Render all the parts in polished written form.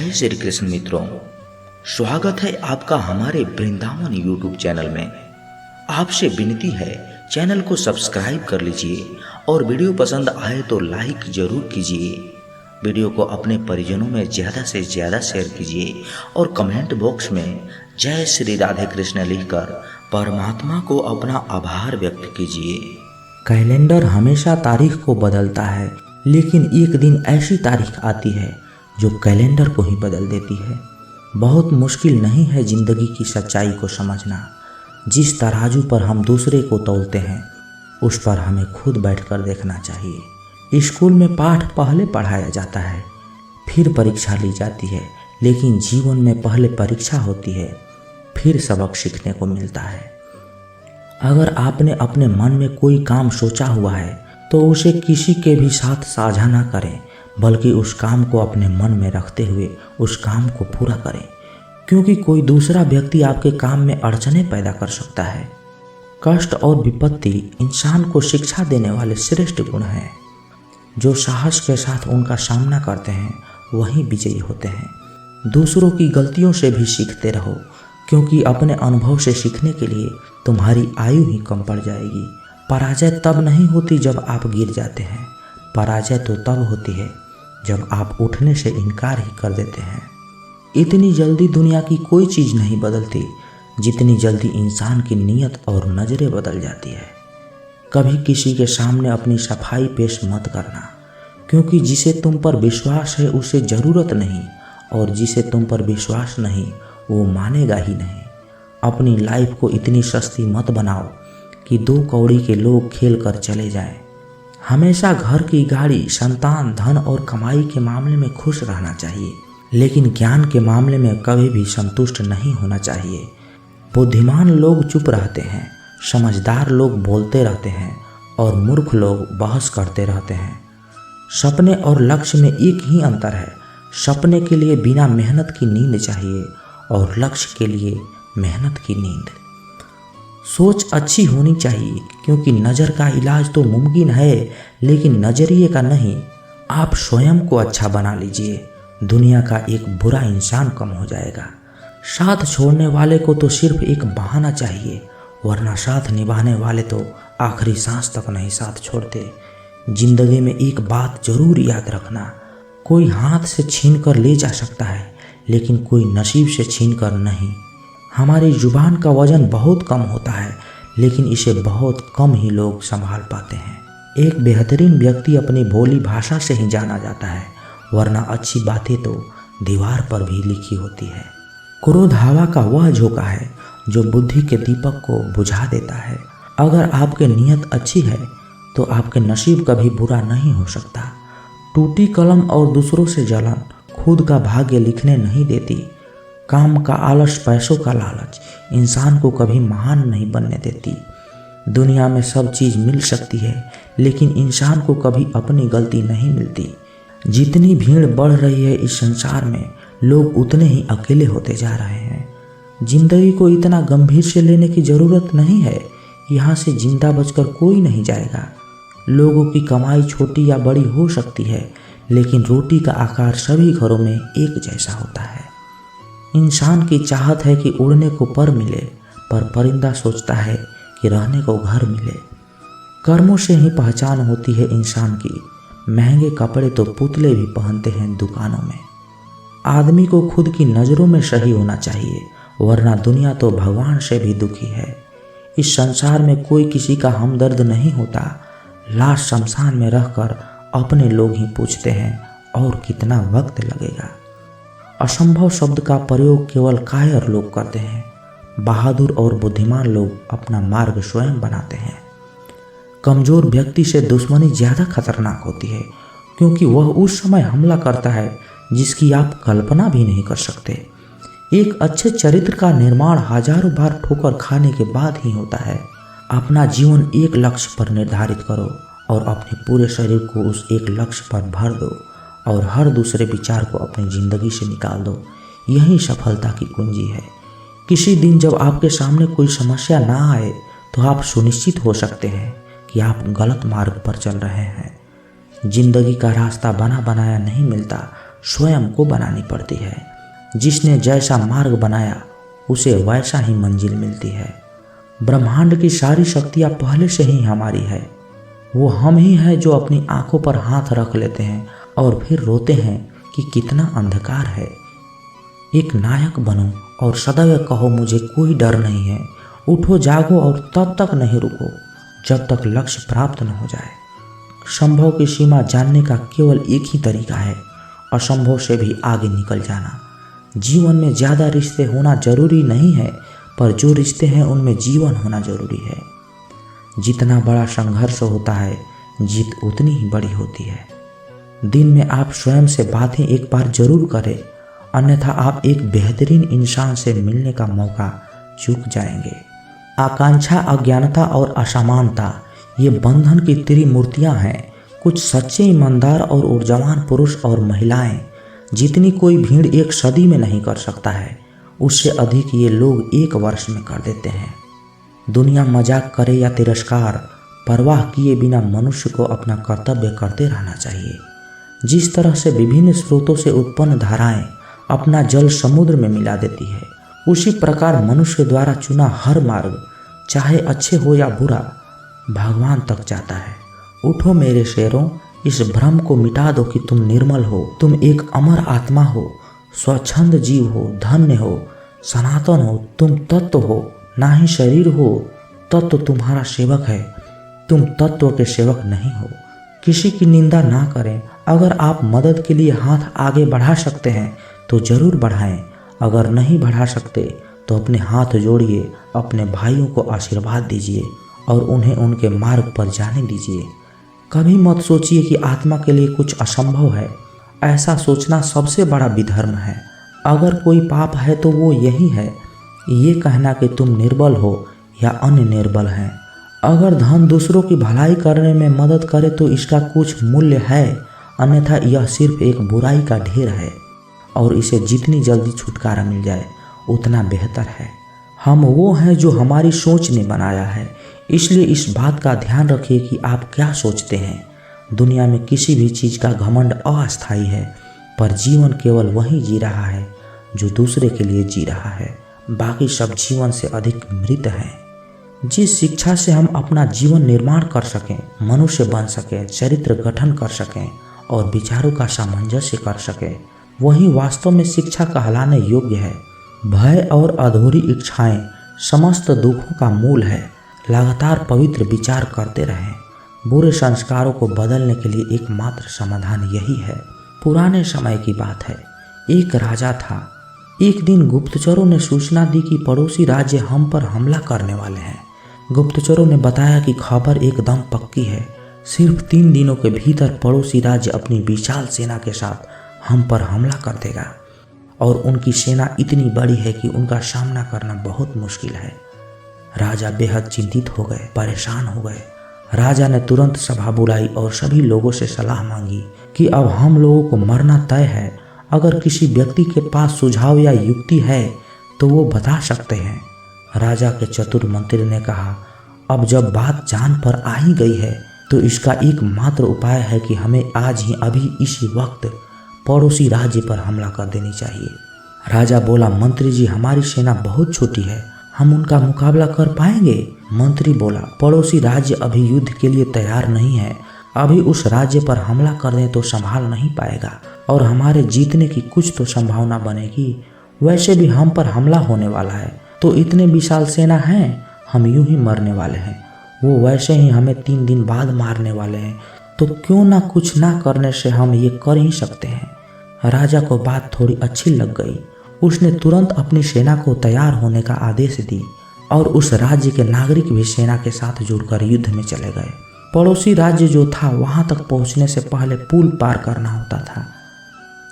जय श्री कृष्ण मित्रों, स्वागत है आपका हमारे वृंदावन यूट्यूब चैनल में। आपसे विनती है, चैनल को सब्सक्राइब कर लीजिए और वीडियो पसंद आए तो लाइक जरूर कीजिए। वीडियो को अपने परिजनों में ज़्यादा से ज़्यादा शेयर कीजिए और कमेंट बॉक्स में जय श्री राधे कृष्ण लिखकर परमात्मा को अपना आभार व्यक्त कीजिए। कैलेंडर हमेशा तारीख को बदलता है, लेकिन एक दिन ऐसी तारीख आती है जो कैलेंडर को ही बदल देती है। बहुत मुश्किल नहीं है जिंदगी की सच्चाई को समझना। जिस तराजू पर हम दूसरे को तौलते हैं, उस पर हमें खुद बैठकर देखना चाहिए। स्कूल में पाठ पहले पढ़ाया जाता है, फिर परीक्षा ली जाती है, लेकिन जीवन में पहले परीक्षा होती है, फिर सबक सीखने को मिलता है। अगर आपने अपने मन में कोई काम सोचा हुआ है तो उसे किसी के भी साथ साझा ना करें, बल्कि उस काम को अपने मन में रखते हुए उस काम को पूरा करें, क्योंकि कोई दूसरा व्यक्ति आपके काम में अड़चनें पैदा कर सकता है। कष्ट और विपत्ति इंसान को शिक्षा देने वाले श्रेष्ठ गुण हैं। जो साहस के साथ उनका सामना करते हैं वही विजयी होते हैं। दूसरों की गलतियों से भी सीखते रहो, क्योंकि अपने अनुभव से सीखने के लिए तुम्हारी आयु ही कम पड़ जाएगी। पराजय तब नहीं होती जब आप गिर जाते हैं, पराजय तो तब होती है जब आप उठने से इनकार ही कर देते हैं। इतनी जल्दी दुनिया की कोई चीज़ नहीं बदलती जितनी जल्दी इंसान की नीयत और नज़रें बदल जाती है। कभी किसी के सामने अपनी सफाई पेश मत करना, क्योंकि जिसे तुम पर विश्वास है उसे ज़रूरत नहीं, और जिसे तुम पर विश्वास नहीं वो मानेगा ही नहीं। अपनी लाइफ को इतनी सस्ती मत बनाओ कि 2 कौड़ी के लोग खेल कर चले जाएं। हमेशा घर की गाड़ी, संतान, धन और कमाई के मामले में खुश रहना चाहिए, लेकिन ज्ञान के मामले में कभी भी संतुष्ट नहीं होना चाहिए। बुद्धिमान लोग चुप रहते हैं, समझदार लोग बोलते रहते हैं और मूर्ख लोग बहस करते रहते हैं। सपने और लक्ष्य में एक ही अंतर है। सपने के लिए बिना मेहनत की नींद चाहिए और लक्ष्य के लिए मेहनत की नींद। सोच अच्छी होनी चाहिए, क्योंकि नज़र का इलाज तो मुमकिन है, लेकिन नज़रिए का नहीं। आप स्वयं को अच्छा बना लीजिए, दुनिया का एक बुरा इंसान कम हो जाएगा। साथ छोड़ने वाले को तो सिर्फ एक बहाना चाहिए, वरना साथ निभाने वाले तो आखिरी सांस तक नहीं साथ छोड़ते। जिंदगी में एक बात जरूर याद रखना, कोई हाथ से छीन कर ले जा सकता है, लेकिन कोई नसीब से छीन कर नहीं। हमारी जुबान का वजन बहुत कम होता है, लेकिन इसे बहुत कम ही लोग संभाल पाते हैं। एक बेहतरीन व्यक्ति अपनी भोली भाषा से ही जाना जाता है, वरना अच्छी बातें तो दीवार पर भी लिखी होती है। क्रोध हवा का वह झोंका है जो बुद्धि के दीपक को बुझा देता है। अगर आपकी नीयत अच्छी है तो आपके नसीब कभी बुरा नहीं हो सकता। टूटी कलम और दूसरों से जलन खुद का भाग्य लिखने नहीं देती। काम का आलस, पैसों का लालच इंसान को कभी महान नहीं बनने देती। दुनिया में सब चीज़ मिल सकती है, लेकिन इंसान को कभी अपनी गलती नहीं मिलती। जितनी भीड़ बढ़ रही है इस संसार में, लोग उतने ही अकेले होते जा रहे हैं। जिंदगी को इतना गंभीर से लेने की ज़रूरत नहीं है। यहाँ से जिंदा बचकर कोई नहीं जाएगा। लोगों की कमाई छोटी या बड़ी हो सकती है, लेकिन रोटी का आकार सभी घरों में एक जैसा होता है। इंसान की चाहत है कि उड़ने को पर मिले, पर परिंदा सोचता है कि रहने को घर मिले। कर्मों से ही पहचान होती है इंसान की। महंगे कपड़े तो पुतले भी पहनते हैं दुकानों में। आदमी को खुद की नज़रों में सही होना चाहिए, वरना दुनिया तो भगवान से भी दुखी है। इस संसार में कोई किसी का हमदर्द नहीं होता। लाश शमशान में रहकर अपने लोग ही पूछते हैं और कितना वक्त लगेगा। असंभव शब्द का प्रयोग केवल कायर लोग करते हैं। बहादुर और बुद्धिमान लोग अपना मार्ग स्वयं बनाते हैं। कमज़ोर व्यक्ति से दुश्मनी ज़्यादा खतरनाक होती है, क्योंकि वह उस समय हमला करता है जिसकी आप कल्पना भी नहीं कर सकते। एक अच्छे चरित्र का निर्माण हजारों बार ठोकर खाने के बाद ही होता है। अपना जीवन एक लक्ष्य पर निर्धारित करो और अपने पूरे शरीर को उस एक लक्ष्य पर भर दो, और हर दूसरे विचार को अपनी ज़िंदगी से निकाल दो। यही सफलता की कुंजी है। किसी दिन जब आपके सामने कोई समस्या ना आए तो आप सुनिश्चित हो सकते हैं कि आप गलत मार्ग पर चल रहे हैं। जिंदगी का रास्ता बना बनाया नहीं मिलता, स्वयं को बनानी पड़ती है। जिसने जैसा मार्ग बनाया उसे वैसा ही मंजिल मिलती है। ब्रह्मांड की सारी शक्तियाँ पहले से ही हमारी है। वो हम ही हैं जो अपनी आंखों पर हाथ रख लेते हैं और फिर रोते हैं कि कितना अंधकार है। एक नायक बनो और सदैव कहो मुझे कोई डर नहीं है। उठो जागो और तब तक नहीं रुको जब तक लक्ष्य प्राप्त न हो जाए। संभव की सीमा जानने का केवल एक ही तरीका है, असंभव से भी आगे निकल जाना। जीवन में ज़्यादा रिश्ते होना जरूरी नहीं है, पर जो रिश्ते हैं उनमें जीवन होना जरूरी है। जितना बड़ा संघर्ष होता है जीत उतनी ही बड़ी होती है। दिन में आप स्वयं से बातें एक बार जरूर करें, अन्यथा आप एक बेहतरीन इंसान से मिलने का मौका चूक जाएंगे। आकांक्षा, अज्ञानता और असमानता ये बंधन की त्रिमूर्तियां हैं। कुछ सच्चे, ईमानदार और ऊर्जावान पुरुष और महिलाएं जितनी कोई भीड़ एक सदी में नहीं कर सकता है, उससे अधिक ये लोग एक वर्ष में कर देते हैं। दुनिया मजाक करे या तिरस्कार, परवाह किए बिना मनुष्य को अपना कर्तव्य करते रहना चाहिए। जिस तरह से विभिन्न स्रोतों से उत्पन्न धाराएं अपना जल समुद्र में मिला देती है, उसी प्रकार मनुष्य द्वारा चुना हर मार्ग, चाहे अच्छे हो या बुरा, भगवान तक जाता है। उठो मेरे शेरों, इस भ्रम को मिटा दो कि तुम निर्मल हो, तुम एक अमर आत्मा हो, स्वच्छंद जीव हो, धन्य हो, सनातन हो, तुम तत्व हो, ना ही शरीर हो। तत्व तुम्हारा सेवक है, तुम तत्व के सेवक नहीं हो। किसी की निंदा ना करें। अगर आप मदद के लिए हाथ आगे बढ़ा सकते हैं तो जरूर बढ़ाएं। अगर नहीं बढ़ा सकते तो अपने हाथ जोड़िए, अपने भाइयों को आशीर्वाद दीजिए और उन्हें उनके मार्ग पर जाने दीजिए। कभी मत सोचिए कि आत्मा के लिए कुछ असंभव है। ऐसा सोचना सबसे बड़ा विधर्म है। अगर कोई पाप है तो वो यही है, ये कहना कि तुम निर्बल हो या अन्य निर्बल हैं। अगर धन दूसरों की भलाई करने में मदद करे तो इसका कुछ मूल्य है, अन्यथा यह सिर्फ एक बुराई का ढेर है और इसे जितनी जल्दी छुटकारा मिल जाए उतना बेहतर है। हम वो हैं जो हमारी सोच ने बनाया है, इसलिए इस बात का ध्यान रखिए कि आप क्या सोचते हैं। दुनिया में किसी भी चीज़ का घमंड अस्थायी है, पर जीवन केवल वही जी रहा है जो दूसरे के लिए जी रहा है। बाकी सब जीवन से अधिक मृत हैं। जिस शिक्षा से हम अपना जीवन निर्माण कर सकें, मनुष्य बन सकें, चरित्र गठन कर सकें और विचारों का सामंजस्य कर सकें, वही वास्तव में शिक्षा कहलाने योग्य है। भय और अधूरी इच्छाएं समस्त दुखों का मूल है। लगातार पवित्र विचार करते रहें। बुरे संस्कारों को बदलने के लिए एकमात्र समाधान यही है। पुराने समय की बात है। एक राजा था। एक दिन गुप्तचरों ने सूचना दी कि पड़ोसी राज्य हम पर हमला करने वाले हैं। गुप्तचरों ने बताया कि खबर एकदम पक्की है। सिर्फ 3 दिनों के भीतर पड़ोसी राज्य अपनी विशाल सेना के साथ हम पर हमला कर देगा और उनकी सेना इतनी बड़ी है कि उनका सामना करना बहुत मुश्किल है। राजा बेहद चिंतित हो गए, परेशान हो गए। राजा ने तुरंत सभा बुलाई और सभी लोगों से सलाह मांगी कि अब हम लोगों को मरना तय है। अगर किसी व्यक्ति के पास सुझाव या युक्ति है तो वो बता सकते हैं। राजा के चतुर मंत्री ने कहा, अब जब बात जान पर आ ही गई है तो इसका एकमात्र उपाय है कि हमें आज ही अभी इसी वक्त पड़ोसी राज्य पर हमला कर देनी चाहिए। राजा बोला, मंत्री जी, हमारी सेना बहुत छोटी है, हम उनका मुकाबला कर पाएंगे? मंत्री बोला, पड़ोसी राज्य अभी युद्ध के लिए तैयार नहीं है। अभी उस राज्य पर हमला कर दें तो संभाल नहीं पाएगा और हमारे जीतने की कुछ तो संभावना बनेगी। वैसे भी हम पर हमला होने वाला है तो इतने विशाल सेना है, हम यूं ही मरने वाले हैं। वो वैसे ही हमें 3 दिन बाद मारने वाले हैं, तो क्यों ना कुछ ना करने से हम ये कर ही सकते हैं। राजा को बात थोड़ी अच्छी लग गई। उसने तुरंत अपनी सेना को तैयार होने का आदेश दी और उस राज्य के नागरिक भी सेना के साथ जुड़कर युद्ध में चले गए। पड़ोसी राज्य जो था वहां तक पहुंचने से पहले पुल पार करना होता था।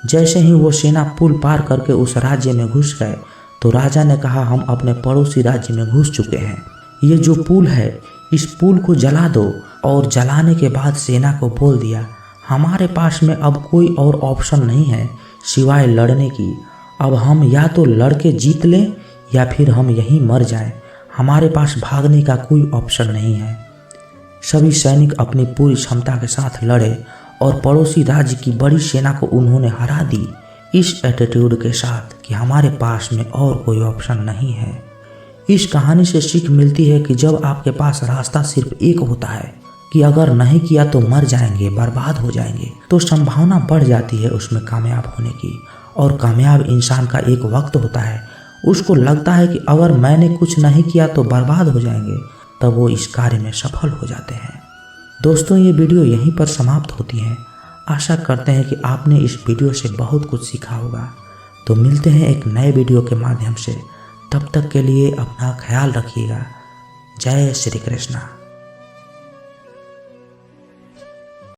जैसे ही वो सेना पुल पार करके उस राज्य में घुस गए तो राजा ने कहा, हम अपने पड़ोसी राज्य में घुस चुके हैं। ये जो पुल है, इस पुल को जला दो। और जलाने के बाद सेना को बोल दिया, हमारे पास में अब कोई और ऑप्शन नहीं है सिवाय लड़ने की। अब हम या तो लड़के जीत लें या फिर हम यहीं मर जाएं। हमारे पास भागने का कोई ऑप्शन नहीं है। सभी सैनिक अपनी पूरी क्षमता के साथ लड़े और पड़ोसी राज्य की बड़ी सेना को उन्होंने हरा दी, इस एटीट्यूड के साथ कि हमारे पास में और कोई ऑप्शन नहीं है। इस कहानी से सीख मिलती है कि जब आपके पास रास्ता सिर्फ एक होता है कि अगर नहीं किया तो मर जाएंगे, बर्बाद हो जाएंगे, तो संभावना बढ़ जाती है उसमें कामयाब होने की। और कामयाब इंसान का एक वक्त होता है, उसको लगता है कि अगर मैंने कुछ नहीं किया तो बर्बाद हो जाएंगे, तब वो इस कार्य में सफल हो जाते हैं। दोस्तों, ये वीडियो यहीं पर समाप्त होती है। आशा करते हैं कि आपने इस वीडियो से बहुत कुछ सीखा होगा। तो मिलते हैं एक नए वीडियो के माध्यम से। तब तक के लिए अपना ख्याल रखिएगा। जय श्री कृष्णा।